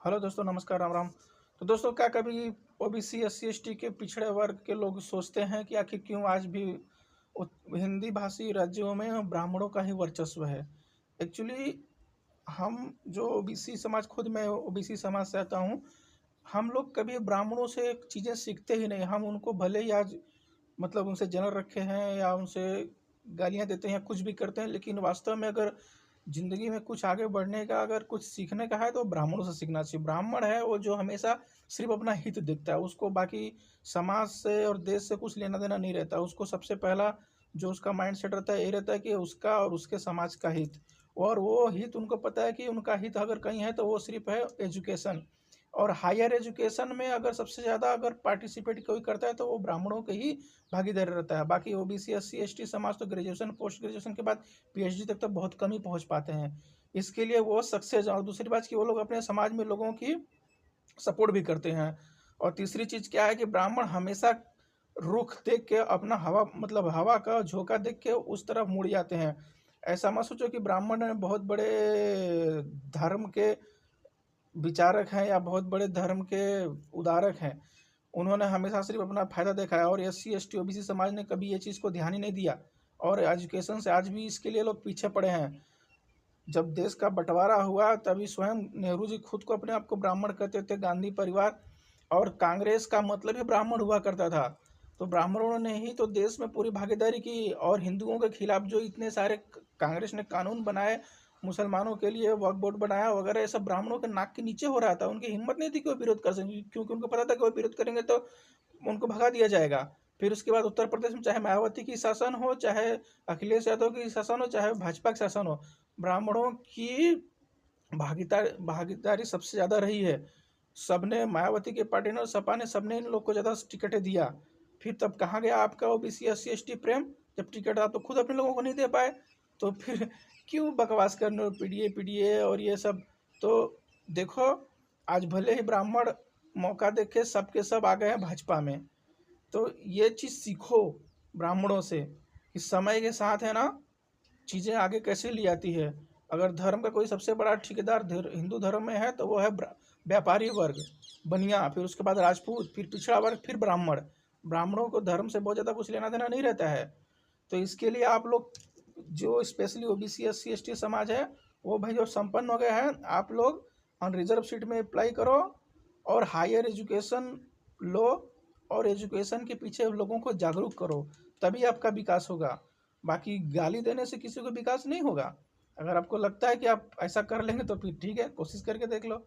Hello दोस्तों, नमस्कार, राम राम। तो दोस्तों, क्या कभी OBC S C S T के पिछड़े वर्ग के लोग सोचते हैं कि आखिर क्यों आज भी हिंदी भाषी राज्यों में ब्राह्मणों का ही वर्चस्व है? एक्चुअली हम जो ओबीसी समाज, खुद मैं ओबीसी समाज से आता हूँ। हम लोग कभी ब्राह्मणों से चीज़ें सीखते ही नहीं। हम उनको भले ही आज मतलब उनसे जलन रखे हैं या उनसे गालियाँ देते हैं या कुछ भी करते हैं, लेकिन वास्तव में अगर ज़िंदगी में कुछ आगे बढ़ने का, अगर कुछ सीखने का है तो ब्राह्मणों से सीखना चाहिए। ब्राह्मण है वो जो हमेशा सिर्फ़ अपना हित देखता है, उसको बाकी समाज से और देश से कुछ लेना-देना नहीं रहता। उसको सबसे पहला जो उसका माइंडसेट रहता है, ये रहता है कि उसका और उसके समाज का हित। और वो हित उनको पता है कि उनका हित अगर कहीं है तो वो सिर्फ़ है एजुकेशन। और हायर एजुकेशन में अगर सबसे ज़्यादा अगर पार्टिसिपेट कोई करता है तो वो ब्राह्मणों के ही भागीदारी रहता है। बाकी ओबीसी, एससी, एसटी समाज तो ग्रेजुएशन, पोस्ट ग्रेजुएशन के बाद पीएचडी तक तो बहुत कम ही पहुँच पाते हैं। इसके लिए वो सक्सेस, और दूसरी बात कि वो लोग अपने समाज में लोगों की सपोर्ट भी करते हैं। और तीसरी चीज़ क्या है कि ब्राह्मण हमेशा रुख देख के अपना हवा, मतलब हवा का झोंका देख के उस तरफ मुड़ जाते हैं। ऐसा मत सोचो कि ब्राह्मण बहुत बड़े धर्म के विचारक हैं या बहुत बड़े धर्म के उदारक हैं। उन्होंने हमेशा सिर्फ अपना फ़ायदा देखा है, और एससी, एसटी, ओबीसी समाज ने कभी ये चीज़ को ध्यान ही नहीं दिया। और एजुकेशन से आज भी इसके लिए लोग पीछे पड़े हैं। जब देश का बँटवारा हुआ तभी स्वयं नेहरू जी खुद को अपने आप को ब्राह्मण कहते थे, गांधी परिवार और कांग्रेस का मतलब ही ब्राह्मण हुआ करता था। तो ब्राह्मणों ने ही तो देश में पूरी भागीदारी की, और हिंदुओं के खिलाफ जो इतने सारे कांग्रेस ने कानून बनाए, मुसलमानों के लिए वक्फ बोर्ड बनाया वगैरह, ये सब ब्राह्मणों के नाक के नीचे हो रहा था। उनकी हिम्मत नहीं थी कि वो विरोध कर सकें, क्योंकि उनको पता था कि वो विरोध करेंगे तो उनको भगा दिया जाएगा। फिर उसके बाद उत्तर प्रदेश में चाहे मायावती की शासन हो, चाहे अखिलेश यादव की शासन हो, चाहे भाजपा की शासन हो, ब्राह्मणों की भागीदारी सबसे ज़्यादा रही है। सबने, मायावती के पार्टी ने और सपा ने, सबने इन लोग को ज़्यादा टिकटें दिया। फिर तब कहाँ गया आपका ओबीसी एससी एसटी प्रेम? जब टिकट आप तो खुद अपने लोगों को नहीं दे पाए, तो फिर क्यों बकवास करने हो पीडीए पीडीए और ये सब? तो देखो, आज भले ही ब्राह्मण मौका देख के सब के सब आ गए हैं भाजपा में, तो ये चीज़ सीखो ब्राह्मणों से कि समय के साथ है ना, चीज़ें आगे कैसे ली जाती है। अगर धर्म का कोई सबसे बड़ा ठेकेदार हिंदू धर्म में है तो वो है व्यापारी वर्ग, बनिया, फिर उसके बाद राजपूत, फिर पिछड़ा वर्ग, फिर ब्राह्मण। ब्राह्मणों को धर्म से बहुत ज़्यादा कुछ लेना देना नहीं रहता है। तो इसके लिए आप लोग जो स्पेशली ओबीसी एससी एसटी समाज है, वो भाई जो संपन्न हो गए हैं, आप लोग ऑन रिजर्व सीट में अप्लाई करो और हायर एजुकेशन लो, और एजुकेशन के पीछे लोगों को जागरूक करो, तभी आपका विकास होगा। बाकी गाली देने से किसी को विकास नहीं होगा। अगर आपको लगता है कि आप ऐसा कर लेंगे तो फिर ठीक है, कोशिश करके देख लो।